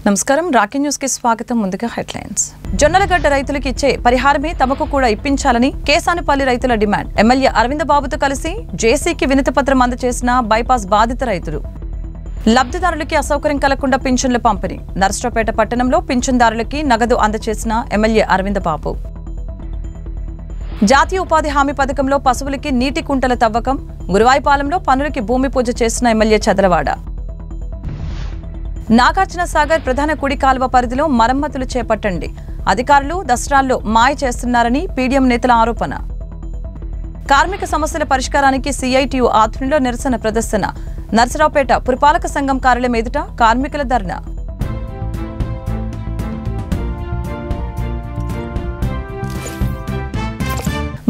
నమస్కారం Rocky news కి స్వాగతం. ముందుగా హెడ్లైన్స్. జొన్నలగడ్డ రైతులకు ఇచ్చే పరిహారమే తమకు కూడా ఇప్పించాలని కేసానుపల్లి రైతుల డిమాండ్. ఎమ్మెల్యే అరవింద బాబుతో కలిసి జేసీకి వినతిపత్రం అందజేసిన బైపాస్ బాధిత రైతులు. లబ్ధిదారులకి అసౌకర్యం కలగకుండా పింఛన్ల పంపిణీ. నర్సరావుపేట పట్టణంలో పింఛన్దారులకి నగదు అందజేసిన ఎమ్మెల్యే అరవింద బాబు. జాతీయ ఉపాధి హామీ పథకంలో పశువులకి నీటి కుంటల తవ్వకం. గురువాయిపాలెంలో పనులకి భూమి పూజ చేసిన ఎమ్మెల్యే చదలవాడ. నాగార్జున సాగర్ ప్రధాన కుడి కాలువ పరిధిలో మరమ్మతులు చేపట్టండి. అధికారులు దసరాల్లో మాయ చేస్తున్నారని పీడీఎం నేతల ఆరోపణ. కార్మిక సమస్యల పరిష్కారానికి సిఐటియు ఆధ్వర్యంలో నిరసన ప్రదర్శన. నర్సరావుపేట పురపాలక సంఘం కార్యాలయం ఎదుట కార్మికుల ధర్నా.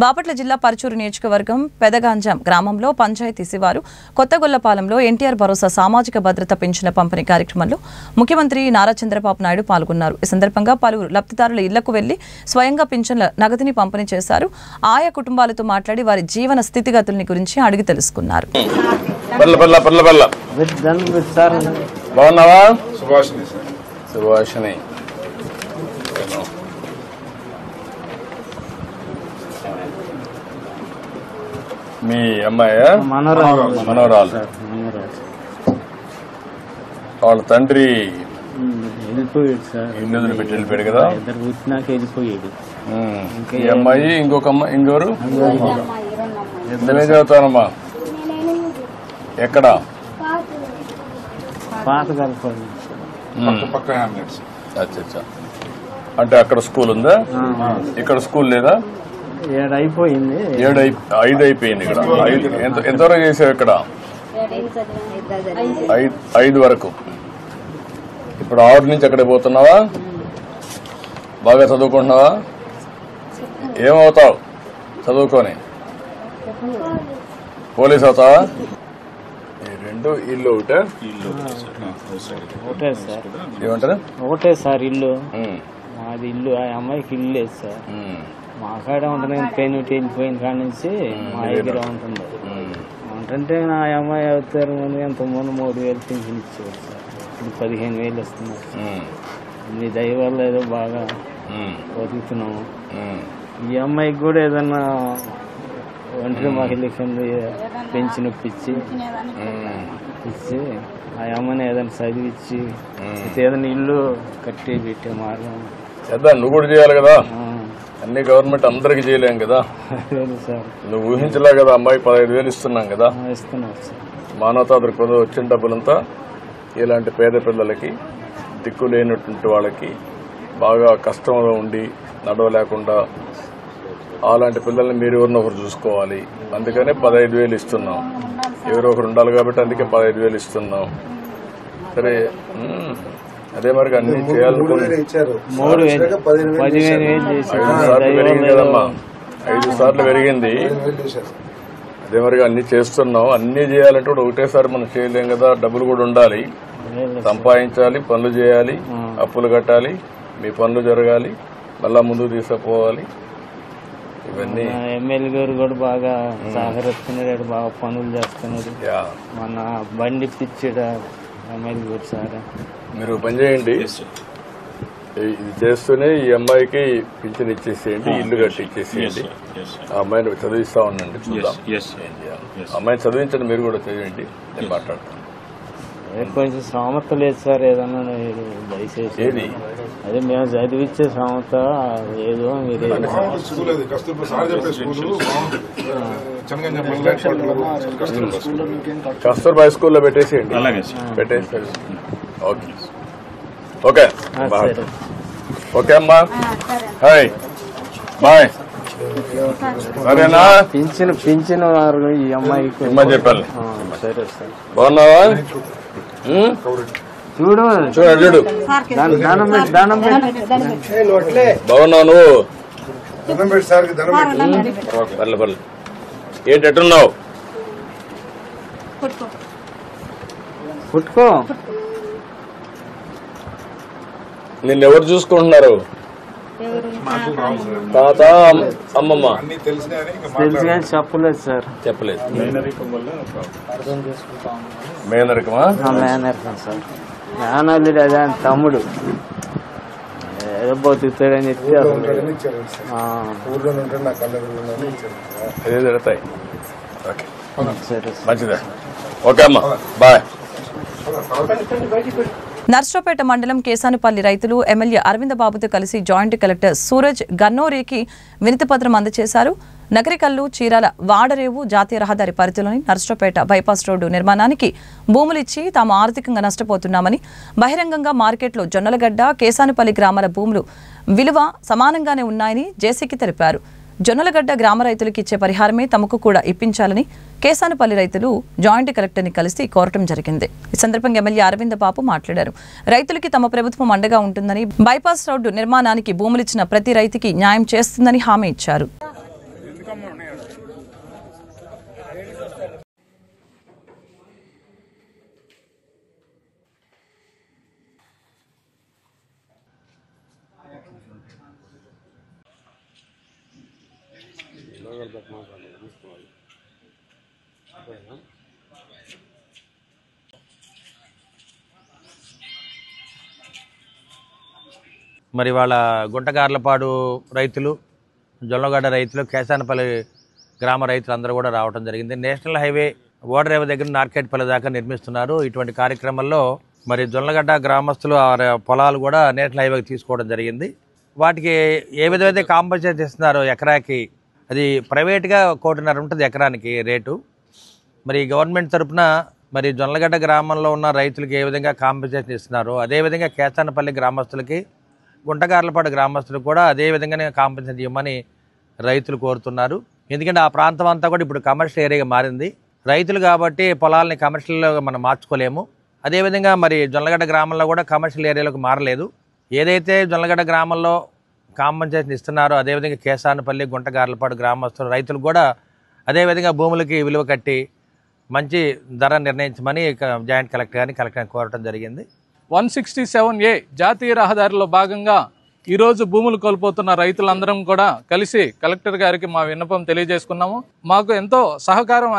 బాపట్ల జిల్లా పరుచూరు నియోజకవర్గం పెదగాంజాం గ్రామంలో పంచాయతీ శివారు కొత్తగొల్లపాలెంలో ఎన్టీఆర్ భరోసా సామాజిక భద్రత పింఛన్ల పంపిణీ కార్యక్రమంలో ముఖ్యమంత్రి నారా చంద్రబాబు నాయుడు పాల్గొన్నారు. ఈ సందర్భంగా పలువురు లబ్ధిదారుల ఇళ్లకు వెళ్లి స్వయంగా పింఛన్ల నగదుని పంపిణీ చేశారు. ఆయా కుటుంబాలతో మాట్లాడి వారి జీవన స్థితిగతుల్ని గురించి అడిగి తెలుసుకున్నారు. మీ అమ్మాయి మనోరాలు వాళ్ళ తండ్రి వెళ్ళిపోయాడు సార్. ఇల్లు వదిలిపెట్టి వెళ్ళిపోయాడు కదా. ఇద్దరు పుట్టినాక వెళ్ళిపోయాడు. ఈ అమ్మాయి ఇంకొక అమ్మాయి ఇంకోరు ఎంతనే చదువుతానమ్మా? ఎక్కడ? పాత కలపండి. అచ్చా. అంటే అక్కడ స్కూల్ ఉందా? ఇక్కడ స్కూల్ లేదా? 7 అయిపోయింది. 5 అయిపోయింది. ఇక్కడ ఎంతవరకు చేసావు? ఇక్కడ 5 వరకు. ఇప్పుడు 6 నుంచి అక్కడికి పోతున్నావా? బాగా చదువుకుంటున్నావా? ఏమవుతావు చదువుకొని? పోలీస్ అవుతావా? రెండు ఇల్లు ఒకటే సార్. ఏమంటారు? ఒకటే సార్ ఇల్లు. మాది ఇల్లు. ఆ అమ్మాయికి ఇల్లు లేదు సార్. మా కాడ ఉంటుంది. పెయిన్ వెళ్ళిపోయిన కాడ నుంచి మా దగ్గర ఉంటుంది. ఉంటుంటే నా అమ్మాయి అవుతారు. ముందు ఎంతమంది 3,000 పింఛన్ ఇచ్చేవారు సార్. ఇప్పుడు 15,000 వస్తున్నారు. మీ దయ వల్ల ఏదో బాగా బతుకుతున్నాము. ఈ అమ్మాయికి కూడా ఏదన్నా ఒంటరి మహిళ కింద పెన్షన్ ఇప్పించి ఆ అమ్మని ఏదైనా చదివించి ఏదైనా ఇల్లు కట్టి పెట్టే మార్గం. నువ్వు కూడా చేయాలి కదా. అన్ని గవర్నమెంట్ అందరికి చేయలేం కదా. నువ్వు ఊహించలే కదా. అమ్మాయి 15,000 ఇస్తున్నాం కదా. మానవతా దృక్పథం వచ్చిన డబ్బులంతా ఇలాంటి పేద పిల్లలకి, దిక్కు లేనటువంటి వాళ్ళకి, బాగా కష్టంలో ఉండి నడవలేకుండా అలాంటి పిల్లల్ని మీరు ఎవరినో ఒకరు చూసుకోవాలి. అందుకనే 15,000 ఇస్తున్నాం. ఎవరో ఒకరు ఉండాలి కాబట్టి అందుకే 15,000 ఇస్తున్నాం. సరే, అదే మరి అన్ని చేయాలనుకుంటే 5 సార్లు పెరిగింది కదమ్మా. 5 సార్లు పెరిగింది. అదే మరి అన్ని చేస్తున్నాం. అన్ని చేయాలంటే కూడా ఒకటేసారి మనం చేయలేం కదా. డబ్బులు కూడా ఉండాలి, సంపాదించాలి, పనులు చేయాలి, అప్పులు కట్టాలి, మీ పనులు జరగాలి, మళ్ళా ముందుకు తీసుకుపోవాలి. ఇవన్నీ ఎమ్మెల్యే గారు కూడా బాగా సహకరిస్తున్నాడు. బాగా పనులు చేస్తున్నాడు. మన బండి పిచ్చాడు ఎమ్మెల్యే గారు సార్. మీరు పని చేయండి. ఇది చేస్తూనే ఈ అమ్మాయికి పింఛన్ ఇచ్చేసేయండి, ఇల్లు కట్టి ఇచ్చేసేయండి. ఆ అమ్మాయిని చదివిస్తా ఉండండి. చూద్దాం అమ్మాయిని చదివించండి. మీరు కూడా చేయండి. నేను మాట్లాడతాను. కొంచెం సామర్థ లేదు సార్. ఏదన్నా దయచేసి ఏది అదే మేము చదివించే సామర్థ ఏదో మీరు కస్తూర్బా స్కూల్లో పెట్టేసేయండి. పెట్టేసేయండి. ఓకే ఓకే అమ్మా. Hi bye. సరేనా? పింఛన్ ఈ అమ్మాయికి అమ్మాయి చెప్పాలి. సరే సార్. బాగున్నావా? చూడు చూడు బాగున్నావు నువ్వు? పర్లే పర్లే. ఏంటి ఎట్టున్నావు? పుట్టుకో. నిన్నెవరు చూసుకుంటున్నారు? తాత అమ్మమ్మ తెలుసు కానీ చెప్పలేదు సార్. చెప్పలేదు. మేనరికమా? మేనరికం సార్. నాన్నల్లుడు అదే తమ్ముడు ఏదో బతుకుతాడని చెప్పి సరే మంచిదే. ఓకే అమ్మా, బాయ్. నర్సరావుపేట మండలం కేసానుపల్లి రైతులు ఎమ్మెల్యే అరవింద బాబుతో కలిసి జాయింట్ కలెక్టర్ సూరజ్ గన్నోరేకి వినతిపత్రం అందజేశారు. నగరికల్లు, చీరాల, వాడరేవు జాతీయ రహదారి పరిధిలోని నర్సరావుపేట బైపాస్ రోడ్డు నిర్మాణానికి భూములిచ్చి తాము ఆర్థికంగా నష్టపోతున్నామని, బహిరంగంగా మార్కెట్లో జొన్నలగడ్డ, కేసానుపల్లి గ్రామాల భూములు విలువ సమానంగానే ఉన్నాయని జేసీకి తెలిపారు. జొన్నలగడ్డ గ్రామ రైతులకు ఇచ్చే పరిహారమే తమకు కూడా ఇప్పించాలని కేసానుపల్లి రైతులు జాయింట్ కలెక్టర్ని కలిసి కోరటం జరిగింది. ఈ సందర్భంగా ఎమ్మెల్యే అరవింద బాబు మాట్లాడారు. రైతులకి తమ ప్రభుత్వం అండగా ఉంటుందని, బైపాస్ రోడ్డు నిర్మాణానికి భూములిచ్చిన ప్రతి రైతుకి న్యాయం చేస్తుందని హామీ ఇచ్చారు. మరి వాళ్ళ గుంటగార్లపాడు రైతులు, జొన్నగడ్డ రైతులు, కేసానపల్లి గ్రామ రైతులు అందరూ కూడా రావడం జరిగింది. నేషనల్ హైవే ఓడరేవ దగ్గర నార్కెట్పల్లి దాకా నిర్మిస్తున్నారు. ఇటువంటి కార్యక్రమంలో మరి జొన్నగడ్డ గ్రామస్తులు పొలాలు కూడా నేషనల్ హైవేకి తీసుకోవడం జరిగింది. వాటికి ఏ విధమైతే కాంపన్సేట్ ఇస్తున్నారో ఎకరాకి, అది ప్రైవేట్గా 1.5 ఉంటుంది ఎకరానికి రేటు. మరి గవర్నమెంట్ తరఫున మరి జొన్నలగడ్డ గ్రామంలో ఉన్న రైతులకి ఏ విధంగా కాంపన్సేషన్ ఇస్తున్నారో అదేవిధంగా కేసానపల్లి గ్రామస్తులకి, గుంటగార్లపాడు గ్రామస్తులకు కూడా అదే విధంగానే కాంపన్సేషన్ ఇవ్వమని రైతులు కోరుతున్నారు. ఎందుకంటే ఆ ప్రాంతం అంతా కూడా ఇప్పుడు కమర్షియల్ ఏరియాగా మారింది. రైతులు కాబట్టి పొలాలని కమర్షియల్లో మనం మార్చుకోలేము. అదేవిధంగా మరి జొన్నలగడ్డ గ్రామంలో కూడా కమర్షియల్ ఏరియాలోకి మారలేదు. ఏదైతే జొన్నలగడ్డ గ్రామంలో కాంపన్సేషన్ ఇస్తున్నారో అదేవిధంగా కేసానపల్లి, గుంటగార్లపాడు గ్రామస్తులు రైతులు కూడా అదేవిధంగా భూములకి విలువ కట్టి మంచి ధర నిర్ణయించమని జాయింట్ కలెక్టర్ గారిని కలెక్టర్ కోరటం జరిగింది. 167A జాతీయ రహదారిలో భాగంగా ఈరోజు భూములు కోల్పోతున్న రైతులందరం కూడా కలిసి కలెక్టర్ గారికి మా విన్నపం తెలియజేసుకున్నాము. మాకు ఎంతో సహకారం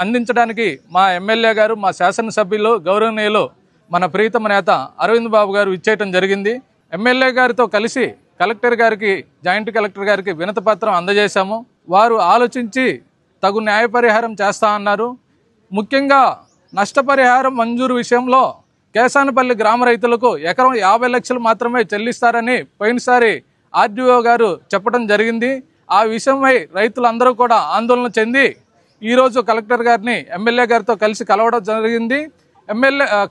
అందించడానికి మా ఎమ్మెల్యే గారు, మా శాసనసభ్యులు, గౌరవనీయులు మన ప్రీతమ నేత అరవింద్ బాబు గారు ఇచ్చేయటం జరిగింది. ఎమ్మెల్యే గారితో కలిసి కలెక్టర్ గారికి, జాయింట్ కలెక్టర్ గారికి వినతి పత్రం అందజేశాము. వారు ఆలోచించి తగు న్యాయ పరిహారం చేస్తా అన్నారు. ముఖ్యంగా నష్టపరిహారం మంజూరు విషయంలో కేసానపల్లి గ్రామ రైతులకు ఎకరం 50 లక్షలు మాత్రమే చెల్లిస్తారని పోయినసారి ఆర్డీఓ గారు చెప్పడం జరిగింది. ఆ విషయమై రైతులందరూ కూడా ఆందోళన చెంది ఈరోజు కలెక్టర్ గారిని ఎమ్మెల్యే గారితో కలిసి కలవడం జరిగింది.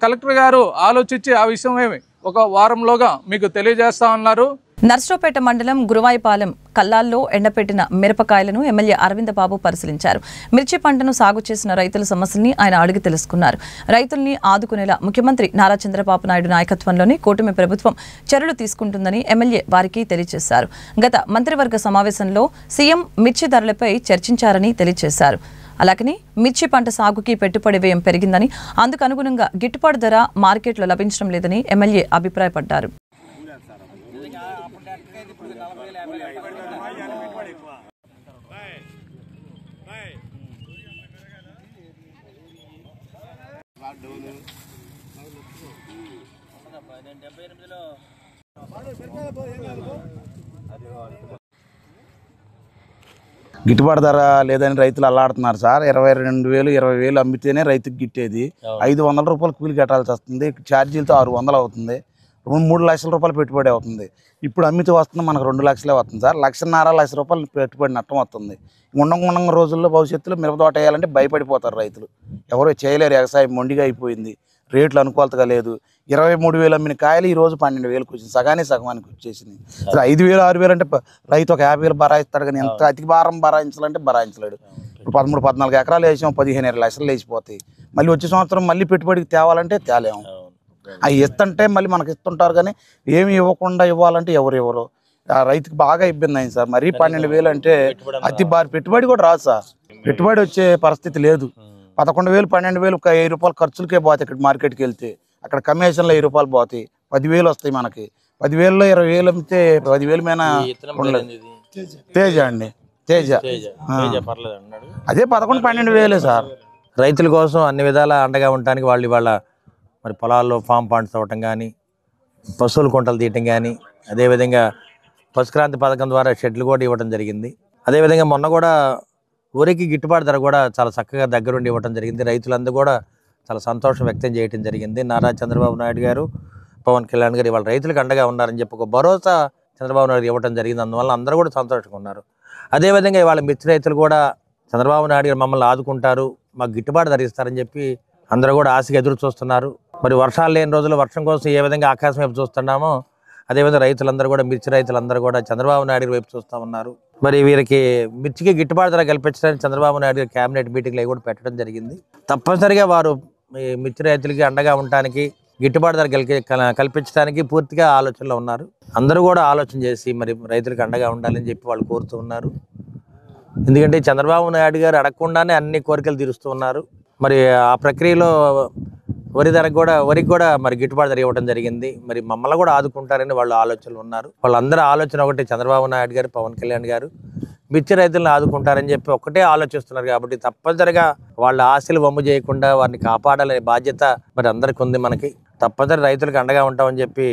కలెక్టర్ గారు ఆలోచించి ఆ విషయమై ఒక వారంలోగా మీకు తెలియజేస్తా ఉన్నారు. నర్సరావుపేట మండలం గురువాయిపాలెం కల్లాల్లో ఎండపెట్టిన మిరపకాయలను ఎమ్మెల్యే అరవింద బాబు పరిశీలించారు. మిర్చి పంటను సాగు చేసిన రైతుల సమస్యల్ని ఆయన అడిగి తెలుసుకున్నారు. రైతుల్ని ఆదుకునేలా ముఖ్యమంత్రి నారా చంద్రబాబు నాయుడు నాయకత్వంలోని కూటమి ప్రభుత్వం చర్యలు తీసుకుంటుందని ఎమ్మెల్యే వారికి తెలియజేశారు. గత మంత్రివర్గ సమావేశంలో సీఎం మిర్చి ధరలపై చర్చించారని తెలియజేశారు. అలాగని మిర్చి పంట సాగుకి పెట్టుబడి వ్యయం పెరిగిందని, అందుకు అనుగుణంగా గిట్టుబాటు ధర మార్కెట్లో లభించడం లేదని ఎమ్మెల్యే అభిప్రాయపడ్డారు. గిట్టుబాటు ధర లేదని రైతులు అల్లాడుతున్నారు సార్. 22,000 20,000 అమ్మితేనే రైతుకి గిట్టేది. 500 రూపాయలు కూలి కట్టాల్సి వస్తుంది. ఛార్జీలతో 600 అవుతుంది. 3 లక్షల రూపాయలు పెట్టుబడి అవుతుంది. ఇప్పుడు అమ్మితే వస్తుంది మనకు 2 లక్షలే వస్తుంది సార్. 1,50,000 రూపాయలు పెట్టుబడి నష్టం వస్తుంది. ఉన్న రోజుల్లో భవిష్యత్తులో మిరప తోట వేయాలంటే భయపడిపోతారు రైతులు. ఎవరో చేయలేరు. వ్యవసాయం మొండిగా అయిపోయింది. రేట్లు అనుకూలతగా లేదు. 23,000 అమ్మిన కాయలు ఈరోజు 12,000కి వచ్చింది. సగానికి వచ్చేసింది. 5,000 6,000 అంటే రైతు ఒక 50,000 బరాయిస్తాడు. కానీ ఎంత అతి భారం బరాయించాలంటే బరాయించలేడు. ఇప్పుడు 13-14 ఎకరాలు వేసాం, 15,000 లక్షలు వేసిపోతాయి. మళ్ళీ వచ్చే సంవత్సరం మళ్ళీ పెట్టుబడికి తేవాలంటే తేలేము. అవి ఇస్తుంటే మళ్ళీ మనకి ఇస్తుంటారు, కానీ ఏమి ఇవ్వకుండా ఇవ్వాలంటే ఎవరు రైతుకి బాగా ఇబ్బంది అయింది సార్. మరీ 12,000 అంటే అతి భారీ పెట్టుబడి కూడా రాదు సార్. పెట్టుబడి వచ్చే పరిస్థితి లేదు. 11,000 12,000 1000 రూపాయలు ఖర్చులకే పోతాయి. ఇక్కడ మార్కెట్కి వెళ్తే అక్కడ కమిషన్లో 1000 రూపాయలు పోతాయి. 10,000 వస్తాయి మనకి. 10,000లో 20,000 అమ్మితే 10,000 మీద తేజ అండి. తేజ అదే 11-12,000 సార్. రైతుల కోసం అన్ని విధాల అండగా ఉండటానికి వాళ్ళు ఇవాళ మరి పొలాల్లో ఫామ్ పాండ్స్ అవ్వటం కానీ, పశువుల కుంటలు తీయటం కానీ, అదేవిధంగా పశుక్రాంతి పథకం ద్వారా షెడ్లు కూడా ఇవ్వడం జరిగింది. అదేవిధంగా మొన్న కూడా వరికి గిట్టుబాటు ధర కూడా చాలా చక్కగా దగ్గరుండి ఇవ్వడం జరిగింది. రైతులందరూ కూడా చాలా సంతోషం వ్యక్తం చేయడం జరిగింది. నారా చంద్రబాబు నాయుడు గారు, పవన్ కళ్యాణ్ గారు ఇవాళ రైతులకు అండగా ఉన్నారని చెప్పి ఒక భరోసా చంద్రబాబు నాయుడు ఇవ్వడం జరిగింది. అందువల్ల అందరూ కూడా సంతోషంగా ఉన్నారు. అదేవిధంగా ఇవాళ మిర్చి రైతులు కూడా చంద్రబాబు నాయుడు గారు మమ్మల్ని ఆదుకుంటారు, మాకు గిట్టుబాటు ధర ఇస్తారని చెప్పి అందరూ కూడా ఆశగా ఎదురు చూస్తున్నారు. మరి వర్షాలు లేని రోజులు వర్షం కోసం ఏ విధంగా ఆకాశం వైపు చూస్తున్నామో అదేవిధంగా రైతులందరూ కూడా, మిర్చి రైతులందరూ కూడా చంద్రబాబు నాయుడు వైపు చూస్తూ ఉన్నారు. మరి వీరికి మిర్చికి గిట్టుబాటు ధర కల్పించడానికి చంద్రబాబు నాయుడు గారు క్యాబినెట్ మీటింగ్లు కూడా పెట్టడం జరిగింది. తప్పనిసరిగా వారు మిర్చి రైతులకి అండగా ఉండటానికి, గిట్టుబాటు ధర కల్పించడానికి పూర్తిగా ఆలోచనలో ఉన్నారు. అందరూ కూడా ఆలోచన చేసి మరి రైతులకు అండగా ఉండాలని చెప్పి వాళ్ళు కోరుతూ ఉన్నారు. ఎందుకంటే చంద్రబాబు నాయుడు గారు అడగకుండానే అన్ని కోరికలు తీరుస్తూ ఉన్నారు. మరి ఆ ప్రక్రియలో వరికి కూడా మరి గిట్టుబాటు ధర ఇవ్వడం జరిగింది. మరి మమ్మల్ని కూడా ఆదుకుంటారని వాళ్ళు ఆలోచనలు ఉన్నారు. వాళ్ళందరూ ఆలోచన ఒకటి, చంద్రబాబు నాయుడు గారు, పవన్ కళ్యాణ్ గారు మిర్చి రైతులను ఆదుకుంటారని చెప్పి ఒక్కటే ఆలోచిస్తున్నారు. కాబట్టి తప్పనిసరిగా వాళ్ళ ఆశలు వమ్ము చేయకుండా వారిని కాపాడాలనే బాధ్యత మరి అందరికీ ఉంది. మనకి తప్పనిసరి రైతులకు అండగా ఉంటామని చెప్పి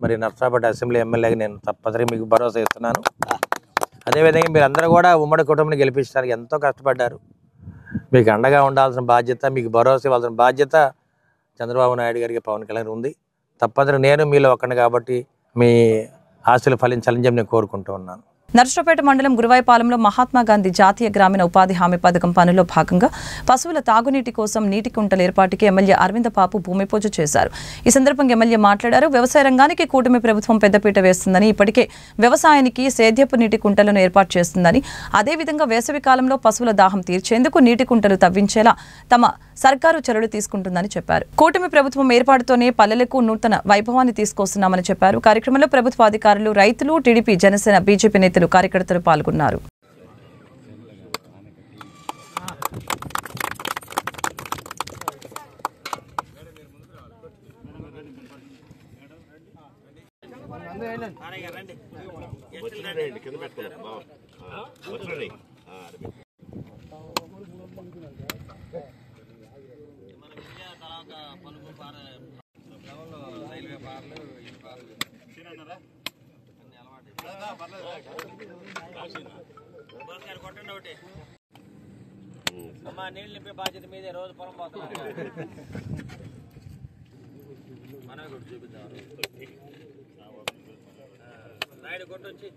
మరి నర్సరావుపేట అసెంబ్లీ ఎమ్మెల్యేగా నేను తప్పనిసరిగా మీకు భరోసా ఇస్తున్నాను. అదేవిధంగా మీరు అందరూ కూడా ఉమ్మడి కుటుంబాన్ని గెలిపించడానికి ఎంతో కష్టపడ్డారు. మీకు అండగా ఉండాల్సిన బాధ్యత, మీకు భరోసా ఇవ్వాల్సిన బాధ్యత చంద్రబాబు నాయుడు గారికి, పవన్ కళ్యాణ్ ఉంది. తప్పనిసరిగా నేను మీలో ఒక్కడిని కాబట్టి మీ ఆశలు ఫలించాలని చెప్పి నేను కోరుకుంటూ ఉన్నాను. నర్సరావుపేట మండలం గురువాయపాలెంలో మహాత్మాగాంధీ జాతీయ గ్రామీణ ఉపాధి హామీ పథకం పనుల్లో భాగంగా పశువుల తాగునీటి కోసం నీటి కుంటల ఏర్పాటుకి ఎమ్మెల్యే అరవింద పాపు భూమి పూజ చేశారు. ఈ సందర్భంగా ఎమ్మెల్యే మాట్లాడారు. వ్యవసాయ రంగానికి కూటమి ప్రభుత్వం పెద్దపీట వేస్తుందని, ఇప్పటికే వ్యవసాయానికి సేద్యపు నీటి కుంటలను ఏర్పాటు చేస్తుందని, అదేవిధంగా వేసవి కాలంలో పశువుల దాహం తీర్చేందుకు నీటి కుంటలు తవ్వించేలా తమ సర్కారు చర్యలు తీసుకుంటుందని చెప్పారు. కూటమి ప్రభుత్వం ఏర్పాటుతోనే పల్లెలకు నూతన వైభవాన్ని తీసుకొస్తున్నామని చెప్పారు. కార్యక్రమంలో ప్రభుత్వ అధికారులు, రైతులు, టీడీపీ, జనసేన, బీజేపీ నేతలు, కార్యకర్తలు పాల్గొన్నారు. నీళ్ళు నింపే బాధ్యత మీదే, రోజు పొలం పోతున్నారు. మనమే కూడా చూపిద్దాం. నాయుడు కొట్టొచ్చి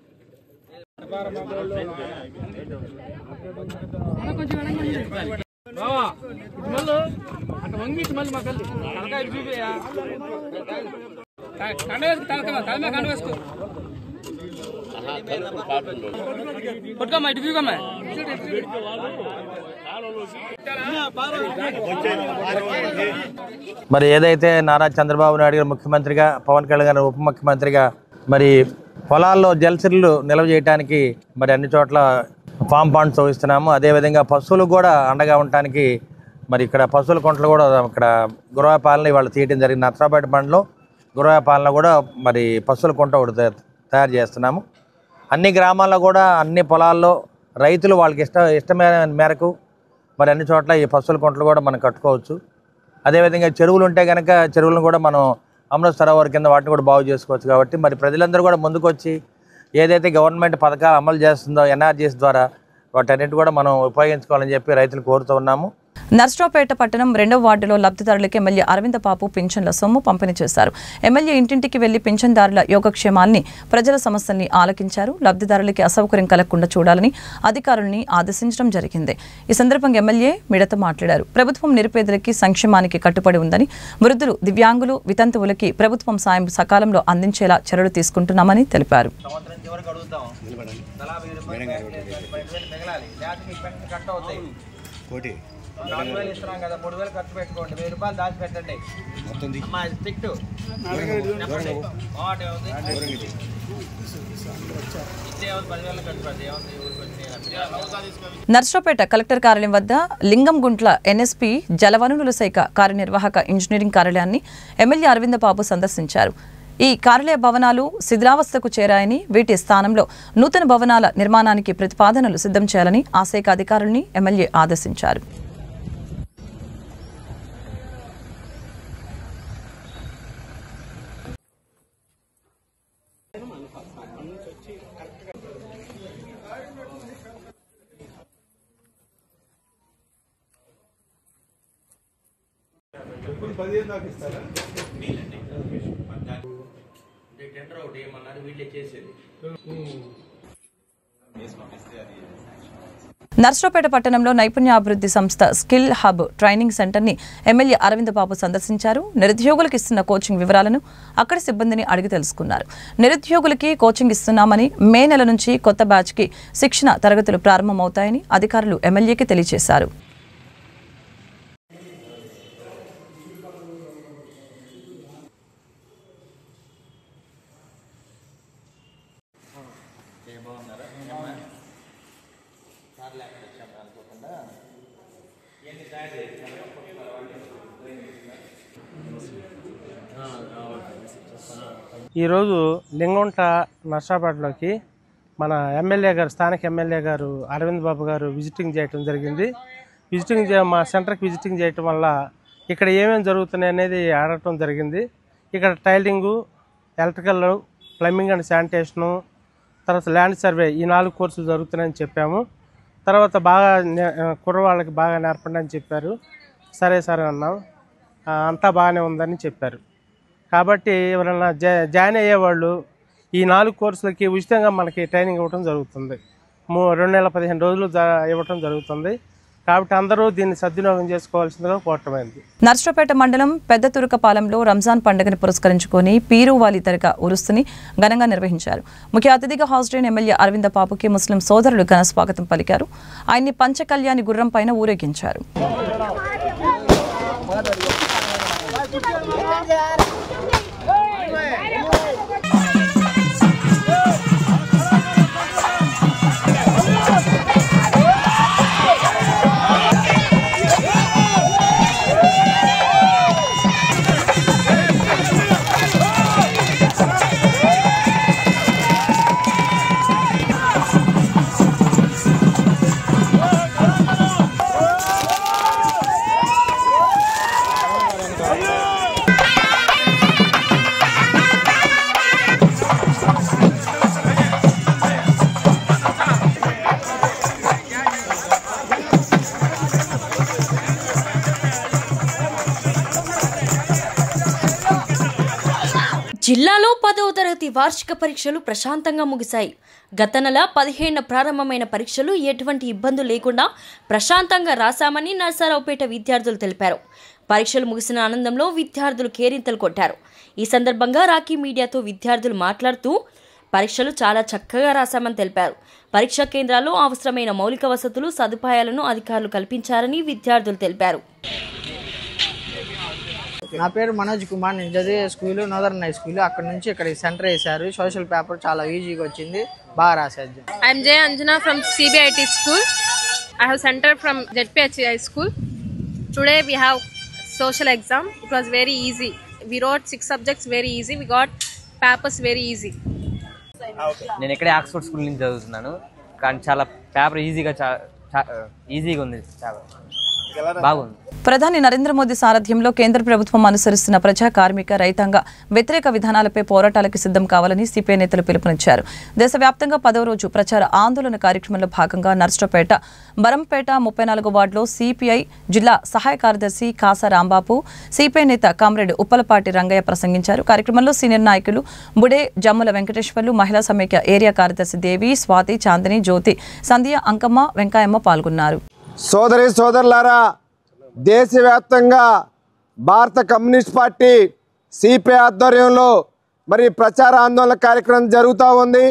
మరి ఏదైతే నారా చంద్రబాబు నాయుడు గారు ముఖ్యమంత్రిగా, పవన్ కళ్యాణ్ గారు ఉప ముఖ్యమంత్రిగా మరి పొలాల్లో జలసిర్లు నిల్వ చేయడానికి మరి అన్ని చోట్ల ఫామ్ పాండ్స్ తవ్విస్తున్నాము. అదేవిధంగా పశువులకు కూడా అండగా ఉండటానికి మరి ఇక్కడ పశువుల కుంటలు కూడా ఇక్కడ గురవాయపాలెంలో ఇవాళ తీయడం జరిగింది. నర్సరావుపేట మండలం గురవాయపాలెంలో కూడా మరి పశువుల కుంట ఒకటి తయారు చేస్తున్నాము. అన్ని గ్రామాల్లో కూడా అన్ని పొలాల్లో రైతులు వాళ్ళకి ఇష్టమైన మేరకు మరి అన్ని చోట్ల ఈ పశువుల కుంటలు కూడా మనం కట్టుకోవచ్చు. అదేవిధంగా చెరువులు ఉంటే కనుక చెరువులను కూడా మనం అమృత్ సరోవర్ కింద వాటిని కూడా బాగు చేసుకోవచ్చు. కాబట్టి మరి ప్రజలందరూ కూడా ముందుకు వచ్చి ఏదైతే గవర్నమెంట్ పథకాలు అమలు చేస్తుందో ఎన్ఆర్జీఎస్ ద్వారా వాటన్నిటి కూడా మనం ఉపయోగించుకోవాలని చెప్పి రైతులు కోరుతూ ఉన్నాము. నర్సరావుపేట పట్టణం 2వ వార్డులో లబ్ధిదారులకు ఎమ్మెల్యే అరవింద పాపు పింఛన్ల సొమ్ము పంపిణీ చేశారు. ఎమ్మెల్యే ఇంటింటికి వెళ్లి పింఛన్దారుల యోగక్షేమాల్ని, ప్రజల సమస్యల్ని ఆలకించారు. లబ్ధిదారులకి అసౌకర్యం కలగకుండా చూడాలని అధికారుల్ని ఆదేశించడం జరిగింది. ఈ సందర్భంగా ఎమ్మెల్యే మిడత మాట్లాడారు. ప్రభుత్వం నిరుపేదలకి సంక్షేమానికి కట్టుబడి ఉందని, వృద్ధులు, దివ్యాంగులు, వితంతువులకి ప్రభుత్వం సాయం సకాలంలో అందించేలా చర్యలు తీసుకుంటున్నామని తెలిపారు. ఇస్తున్నాం కదా, 3,000 ఖర్చు పెట్టుకోండి, 1,000 రూపాయలు దాచి పెట్టండి. నర్సరావుపేట కలెక్టర్ కార్యాలయం వద్ద లింగంగుంట్ల ఎన్ఎస్పీ జలవనరుల శాఖ కార్యనిర్వాహక ఇంజనీరింగ్ కార్యాలయాన్ని ఎమ్మెల్యే అరవింద బాబు సందర్శించారు. ఈ కార్యాలయ భవనాలు శిథిలావస్థకు చేరాయని, వీటి స్థానంలో నూతన భవనాల నిర్మాణానికి ప్రతిపాదనలు సిద్ధం చేయాలని ఆ శాఖ అధికారుల్ని ఎమ్మెల్యే ఆదేశించారు. నర్సరావుపేట పట్టణంలో నైపుణ్యాభివృద్ధి సంస్థ స్కిల్ హబ్ ట్రైనింగ్ సెంటర్ని ఎమ్మెల్యే అరవింద్ బాబు సందర్శించారు. నిరుద్యోగులకు ఇస్తున్న కోచింగ్ వివరాలను అక్కడి సిబ్బందిని అడిగి తెలుసుకున్నారు. నిరుద్యోగులకి కోచింగ్ ఇస్తున్నామని, మే నెల నుంచి కొత్త బ్యాచ్కి శిక్షణ తరగతులు ప్రారంభమవుతాయని అధికారులు ఎమ్మెల్యేకి తెలియజేశారు. ఈరోజు లింగంట నర్సాపేటలోకి మన ఎమ్మెల్యే గారు, స్థానిక ఎమ్మెల్యే గారు అరవింద్ బాబు గారు విజిటింగ్ చేయడం జరిగింది. మా సెంటర్కి విజిటింగ్ చేయటం వల్ల ఇక్కడ ఏమేమి జరుగుతున్నాయి అనేది అడగటం జరిగింది. ఇక్కడ టైలింగు, ఎలక్ట్రికల్, ప్లంబింగ్ అండ్ శానిటేషను, తర్వాత ల్యాండ్ సర్వే, ఈ 4 కోర్సులు జరుగుతున్నాయని చెప్పాము. తర్వాత బాగా కుర్రవాళ్ళకి బాగా నేర్పండి అని చెప్పారు. సరే అన్నాం. అంతా బాగానే ఉందని చెప్పారు. కాబట్టి ఎవరైనా జాయిన్ అయ్యేవాళ్ళు ఈ 4 కోర్సులకి ఉచితంగా మనకి ట్రైనింగ్ ఇవ్వడం జరుగుతుంది. 2 నెలల 15 రోజులు ఇవ్వటం జరుగుతుంది. కాబట్టి అందరూ దీన్ని సద్వినియోగం చేసుకోవాల్సిందిగా కోరటమైంది. నర్సరావుపేట మండలం పెద్ద తురకపాలెంలో రంజాన్ పండుగను పురస్కరించుకొని పీరువాలి దర్గా ఉరుస్తుని ఘనంగా నిర్వహించారు. ముఖ్య అతిథిగా హాజరైన ఎమ్మెల్యే అరవింద బాబుకి ముస్లిం సోదరులు ఘన స్వాగతం పలికారు. ఆయన్ని పంచకళ్యాణి గుర్రం పైన ఊరేగించారు. జిల్లాలో 10వ తరగతి వార్షిక పరీక్షలు ప్రశాంతంగా ముగిశాయి. గత నెల 15న ప్రారంభమైన పరీక్షలు ఎటువంటి ఇబ్బందులు లేకుండా ప్రశాంతంగా రాశామని నర్సరావుపేట విద్యార్థులు తెలిపారు. పరీక్షలు ముగిసిన ఆనందంలో విద్యార్థులు కేరింతలు కొట్టారు. ఈ సందర్భంగా రాకీ మీడియాతో విద్యార్థులు మాట్లాడుతూ పరీక్షలు చాలా చక్కగా రాశామని తెలిపారు. పరీక్షా కేంద్రాల్లో అవసరమైన మౌలిక వసతులు, సదుపాయాలను అధికారులు కల్పించారని విద్యార్థులు తెలిపారు. నా పేరు మనోజ్ కుమార్. నేను చదివే స్కూలు నాదర్న్ హై స్కూల్. అక్కడ నుంచి ఇక్కడ సెంటర్ వేశారు. సోషల్ పేపర్ చాలా ఈజీగా వచ్చింది, బాగా రాశారు. I'm J Anjana from CBIT school. I have centre from ZPHI school. Today we have social exam. It was very easy. We wrote 6 subjects very easy. We got papers very easy. నేను ఇక్కడే Oxford school నుంచి చదువుతున్నాను. కానీ చాలా paper ఈజీగా ఉంది, చాలా బాగుంది. ప్రధాని నరేంద్ర మోదీ సారథ్యంలో కేంద్ర ప్రభుత్వం అనుసరిస్తున్న ప్రజా, కార్మిక, రైతాంగ వ్యతిరేక విధానాలపై పోరాటాలకు సిద్ధం కావాలని సిపిఐ నేతలు పిలుపునిచ్చారు. దేశవ్యాప్తంగా 10వ రోజు ప్రచార ఆందోళన కార్యక్రమంలో భాగంగా నర్సరావుపేట, బరంపేట 34వ వార్డులో సిపిఐ జిల్లా సహాయ కార్యదర్శి కాసా రాంబాబు, సిపిఐ నేత కామ్రేడ్ ఉప్పలపాటి రంగయ్య ప్రసంగించారు. కార్యక్రమంలో సీనియర్ నాయకులు బుడే జమ్ముల వెంకటేశ్వర్లు, మహిళా సమైక్య ఏరియా కార్యదర్శి దేవి, స్వాతి, చాందిని, జ్యోతి, సంధ్య, అంకమ్మ, వెంకాయమ్మ పాల్గొన్నారు. సోదరి సోదరులారా, దేశవ్యాప్తంగా భారత కమ్యూనిస్ట్ పార్టీ సిపిఐ ఆధ్వర్యంలో మరి ప్రచార ఆందోళన కార్యక్రమం జరుగుతూ ఉంది.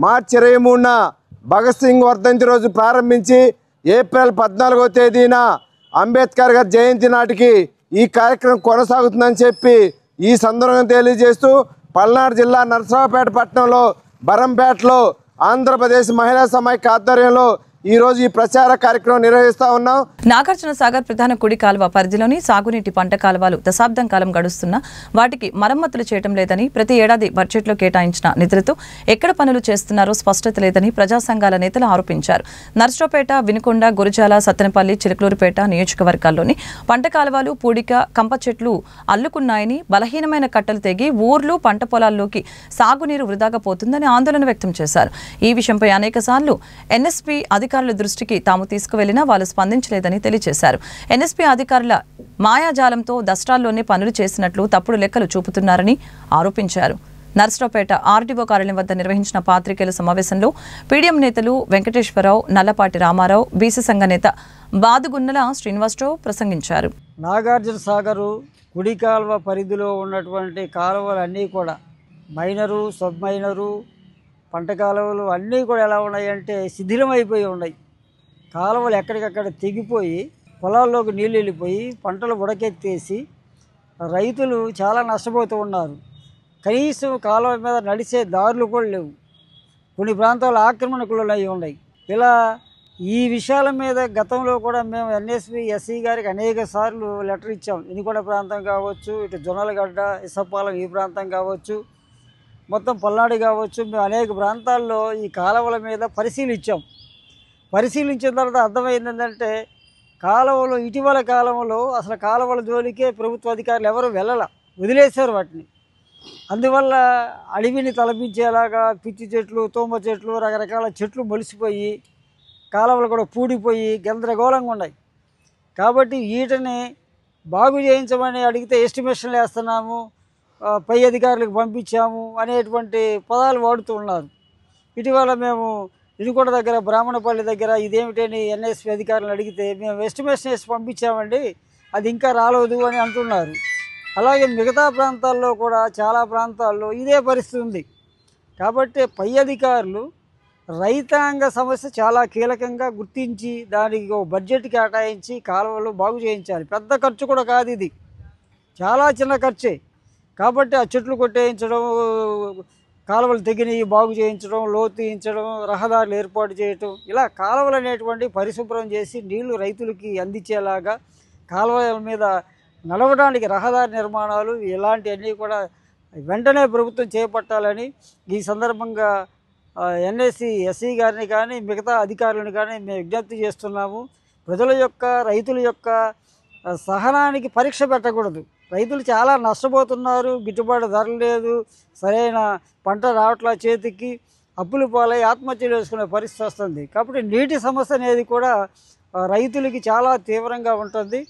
మార్చి 23న భగత్ సింగ్ వర్ధంతి రోజు ప్రారంభించి ఏప్రిల్ 14వ తేదీన అంబేద్కర్ గారి జయంతి నాటికి ఈ కార్యక్రమం కొనసాగుతుందని చెప్పి ఈ సందర్భంగా తెలియజేస్తూ పల్నాడు జిల్లా నర్సరావుపేట పట్టణంలో బరంపేటలో ఆంధ్రప్రదేశ్ మహిళా సమైక్య ఆధ్వర్యంలో ఈ రోజు ఈ ప్రచార కార్యక్రమం నిర్వహిస్తా ఉన్నాం. నాగార్జున సాగర్ ప్రధాన కుడి కాలువ పరిధిలోని సాగునీటి పంట కాలువలు దశాబ్దం కాలం గడుస్తున్నా వాటికి మరమ్మతులు చేయడం లేదని, ప్రతి ఏడాది బడ్జెట్లో కేటాయించిన నిధులతో ఎక్కడ పనులు చేస్తున్నారో స్పష్టత లేదని ప్రజా సంఘాల నేతలు ఆరోపించారు. నర్సరావుపేట, వినుకొండ, గురజాల, సత్తెనపల్లి, చిలుకలూరుపేట నియోజకవర్గాల్లోని పంట కాలువలు పూడిక, కంప చెట్లు అల్లుకున్నాయని, బలహీనమైన కట్టలు తెగి ఊర్లు, పంట పొలాల్లోకి సాగునీరు వృధాగా పోతుందని ఆందోళన వ్యక్తం చేశారు. ఈ విషయంపై అనేకసార్లు ఎన్ఎస్పీ అధికారుల దృష్టికి తాము తీసుకువెళ్లినా వాళ్ళు స్పందించలేదని తెలియజేశారు. ఎన్ఎస్పీ అధికారుల మాయాజాలంతో దసరాల్లోనే పనులు చేసినట్లు తప్పుడు లెక్కలు చూపుతున్నారని ఆరోపించారు. నర్సరావుపేట ఆర్డీఓ కార్యాలయం వద్ద నిర్వహించిన పాత్రికేయుల సమావేశంలో పీడీఎం నేతలు వెంకటేశ్వరరావు, నల్లపాటి రామారావు, బీసీ సంఘ నేత బాదుగున్నల శ్రీనివాసరావు ప్రసంగించారు. నాగార్జున సాగరు కుడి కాలువ పరిధిలో ఉన్నటువంటి కాలువలు అన్నీ కూడా మైనరు, సబ్ మైనరు, పంట కాలువలు అన్నీ కూడా ఎలా ఉన్నాయంటే శిథిలమైపోయి ఉన్నాయి. కాలువలు ఎక్కడికక్కడ తెగిపోయి పొలాల్లోకి నీళ్ళు వెళ్ళిపోయి పంటలు ఉడకెత్తేసి రైతులు చాలా నష్టపోతూ ఉన్నారు. కనీసం కాలువ మీద నడిచే దారులు కూడా లేవు. కొన్ని ప్రాంతాల్లో ఆక్రమణకులు అయి ఉన్నాయి. ఇలా ఈ విషయాల మీద గతంలో కూడా మేము ఎన్ఎస్పి ఎస్సీ గారికి అనేక సార్లు లెటర్ ఇచ్చాం. ఇనికొండ ప్రాంతం కావచ్చు, ఇటు జొన్నలగడ్డ, ఇసపాలెం ఈ ప్రాంతం కావచ్చు, మొత్తం పల్నాడు కావచ్చు, మేము అనేక ప్రాంతాల్లో ఈ కాలువల మీద పరిశీలించాం. పరిశీలించిన తర్వాత అర్థమైంది ఏంటంటే కాలువలు ఇటీవల కాలంలో అసలు కాలువల జోలికే ప్రభుత్వ అధికారులు ఎవరు వదిలేశారు వాటిని. అందువల్ల అడవిని తలపించేలాగా పిచ్చి చెట్లు, తోమ చెట్లు, రకరకాల చెట్లు మొలిసిపోయి కాలువలు కూడా పూడిపోయి గందరగోళంగా ఉన్నాయి. కాబట్టి వీటిని బాగు చేయించమని అడిగితే ఎస్టిమేషన్లు వేస్తున్నాము, పై అధికారులకు పంపించాము అనేటువంటి పదాలు వాడుతూ ఉన్నారు. ఇటీవల మేము ఇనుకొండ దగ్గర బ్రాహ్మణపల్లి దగ్గర ఇదేమిటని ఎన్ఎస్పి అధికారులను అడిగితే మేము ఎస్టిమేషన్ వేసి పంపించామండి, అది ఇంకా రాలేదు అని అంటున్నారు. అలాగే మిగతా ప్రాంతాల్లో కూడా చాలా ప్రాంతాల్లో ఇదే పరిస్థితి ఉంది. కాబట్టి పై అధికారులు రైతాంగ సమస్య చాలా కీలకంగా గుర్తించి దానికి ఒక బడ్జెట్ కేటాయించి కాలువలు బాగు చేయించాలి. పెద్ద ఖర్చు కూడా కాదు, ఇది చాలా చిన్న ఖర్చే. కాబట్టి ఆ చెట్లు కొట్టేయించడం, కాలువలు తెగినవి బాగు చేయించడం, లోతు తీయించడం, రహదారులు ఏర్పాటు చేయటం, ఇలా కాలువలు అనేటువంటి పరిశుభ్రం చేసి నీళ్లు రైతులకి అందించేలాగా కాలువల మీద నడవడానికి రహదారి నిర్మాణాలు ఇలాంటివన్నీ కూడా వెంటనే ప్రభుత్వం చేపట్టాలని ఈ సందర్భంగా ఎన్ఎస్సి ఎస్సీ గారిని కానీ మిగతా అధికారులను కానీ మేము విజ్ఞప్తి చేస్తున్నాము. ప్రజల యొక్క, రైతుల యొక్క సహనానికి పరీక్ష పెట్టకూడదు. రైతులు చాలా నష్టపోతున్నారు, గిట్టుబాటు ధర లేదు, సరైన పంట రావట్ల చేతికి, అప్పులు పాలై ఆత్మహత్యలు చేసుకునే పరిస్థితి వస్తుంది. కాబట్టి నీటి సమస్య అనేది కూడా రైతులకి చాలా తీవ్రంగా ఉంటుంది.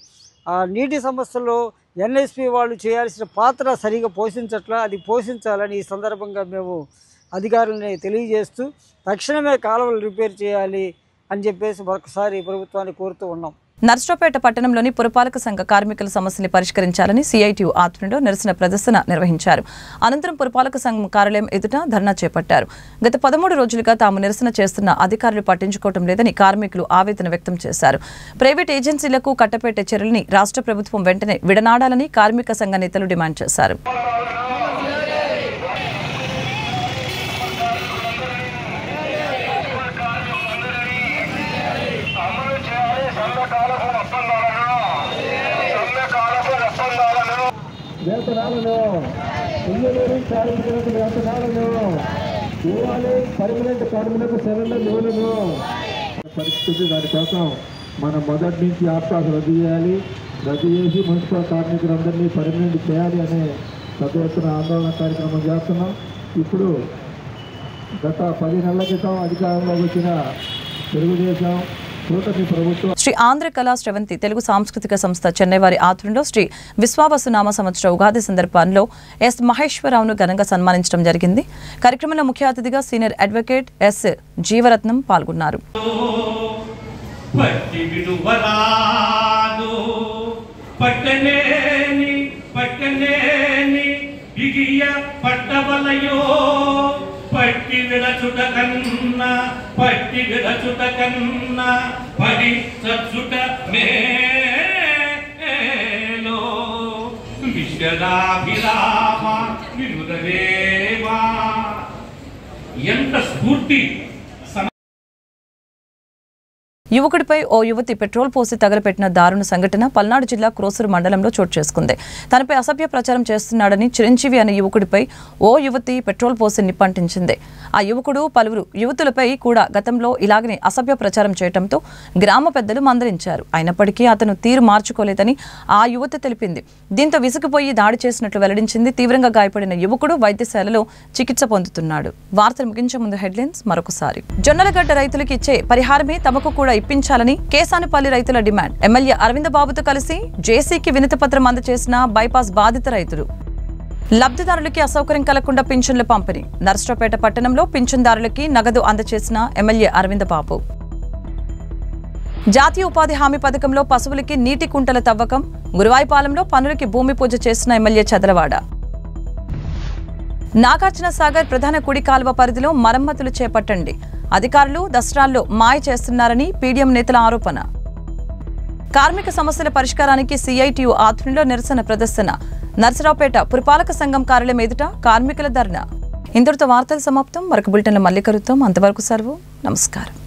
ఆ నీటి సమస్యలో ఎన్ఎస్పి వాళ్ళు చేయాల్సిన పాత్ర సరిగా పోషించట్లా, అది పోషించాలని ఈ సందర్భంగా మేము అధికారులని తెలియజేస్తూ తక్షణమే కాలువలు రిపేర్ చేయాలి అని చెప్పేసి మరొకసారి ప్రభుత్వాన్ని కోరుతూ ఉన్నాం. నర్సరావుపేట పట్టణంలోని పురపాలక సంఘ కార్మికుల సమస్యలు పరిష్కరించాలని సిఐటియు ఆధ్వర్యంలో నిరసన ప్రదర్శన నిర్వహించారు. అనంతరం పురపాలక సంఘం కార్యాలయం ఎదుట ధర్నా చేపట్టారు. గత 13 రోజులుగా తాము నిరసన చేస్తున్న అధికారులు పట్టించుకోవడం లేదని కార్మికులు ఆవేదన వ్యక్తం చేశారు. ప్రైవేట్ ఏజెన్సీలకు కట్టపెట్టే చర్యల్ని రాష్ట్ర ప్రభుత్వం వెంటనే విడనాడాలని కార్మిక సంఘ నేతలు డిమాండ్ చేశారు. వేతనాలను ఇంజనీరింగ్ కార్మికులకు వేతనాలను ఇవ్వాలి, పర్మనెంట్ కార్మికులకు సరెండర్ లోన్లను పరిస్థితి. దానికోసం మనం మొదటి నుంచి ఆప్తాస్ రద్దు చేయాలి, రద్దు చేసి మున్సిపల్ కార్మికులందరినీ పర్మనెంట్ చేయాలి అనే పెద్ద ఎత్తున ఆందోళన కార్యక్రమం చేస్తున్నాం. ఇప్పుడు గత 10 నెలల క్రితం అధికారంలోకి వచ్చిన తెలుగుదేశం శ్రీ ఆంధ్ర కళా శ్రవంతి తెలుగు సాంస్కృతిక సంస్థ చెన్నై వారి ఆధ్వర్యంలో శ్రీ విశ్వావసునామ సంవత్సర ఉగాది సందర్భంలో ఎస్ మహేశ్వరరావును ఘనంగా సన్మానించడం జరిగింది. కార్యక్రమంలో ముఖ్య అతిథిగా సీనియర్ అడ్వకేట్ ఎస్ జీవరత్నం పాల్గొన్నారు. పట్టి విడచుట కన్నా పట్టి విడచుట కన్నా పడి సచ్చుట మేలో విశ్వదాభిరామ వినురదేవా. ఎంత స్ఫూర్తి! యువకుడిపై ఓ యువతి పెట్రోల్ పోసి తగలపెట్టిన దారుణ సంఘటన పల్నాడు జిల్లా క్రోసూరు మండలంలో చోటు చేసుకుంది. తనపై అసభ్య ప్రచారం చేస్తున్నాడని చిరంజీవి అనే యువకుడిపై ఓ యువతి పెట్రోల్ పోసి నిప్పంటించింది. ఆ యువకుడు పలువురు యువతులపై కూడా గతంలో ఇలాగనే అసభ్య ప్రచారం చేయడంతో గ్రామ పెద్దలు మందలించారు. అయినప్పటికీ అతను తీరు మార్చుకోలేదని ఆ యువతి తెలిపింది. దీంతో విసుగుపోయి దాడి చేసినట్లు వెల్లడించింది. తీవ్రంగా గాయపడిన యువకుడు వైద్యశాలలో చికిత్స పొందుతున్నాడు. వార్తలు ముగించే ముందు హెడ్లైన్స్ మరొకసారి. జొన్నలగడ్డ రైతులకు ఇచ్చే పరిహారమే తమకు కూడా ఇప్పించాలని కేసానుపల్లి రైతుల డిమాండ్. ఎమ్మెల్యే అరవింద్ బాబుతో కలిసి జేసీకి వినతిపత్రం అందజేసిన బైపాస్ బాధిత రైతులు. లబ్ధిదారులకి అసౌకర్యం కలగకుండా పింఛన్ల పంపిణీ. నర్సరావుపేట పట్టణంలో పింఛన్దారులకి నగదు అందజేసిన ఎమ్మెల్యే అరవింద్ బాబు. జాతీయ ఉపాధి హామీ పథకంలో పశువులకి నీటి కుంటల తవ్వకం. గురువాయిపాలెంలో పనులకి భూమి పూజ చేసిన ఎమ్మెల్యే చదలవాడ. నాగార్జున సాగర్ ప్రధాన కుడి కాలువ పరిధిలో మరమ్మతులు చేపట్టండి. అధికారులు దసరాల్లో మాయ చేస్తున్నారని పీడీఎం నేతల ఆరోపణ. కార్మిక సమస్యల పరిష్కారానికి సిఐటియు ఆధ్వర్యంలో నిరసన ప్రదర్శన. నర్సరావుపేట పురపాలక సంఘం కార్యాలయం ఎదుట కార్మికుల ధర్నా. ఇంతటితో వార్తలు సమాప్తం. మరొక బులెటిన్లో మళ్ళీ కలుద్దాం. అంతవరకు సెలవు. నమస్కారం.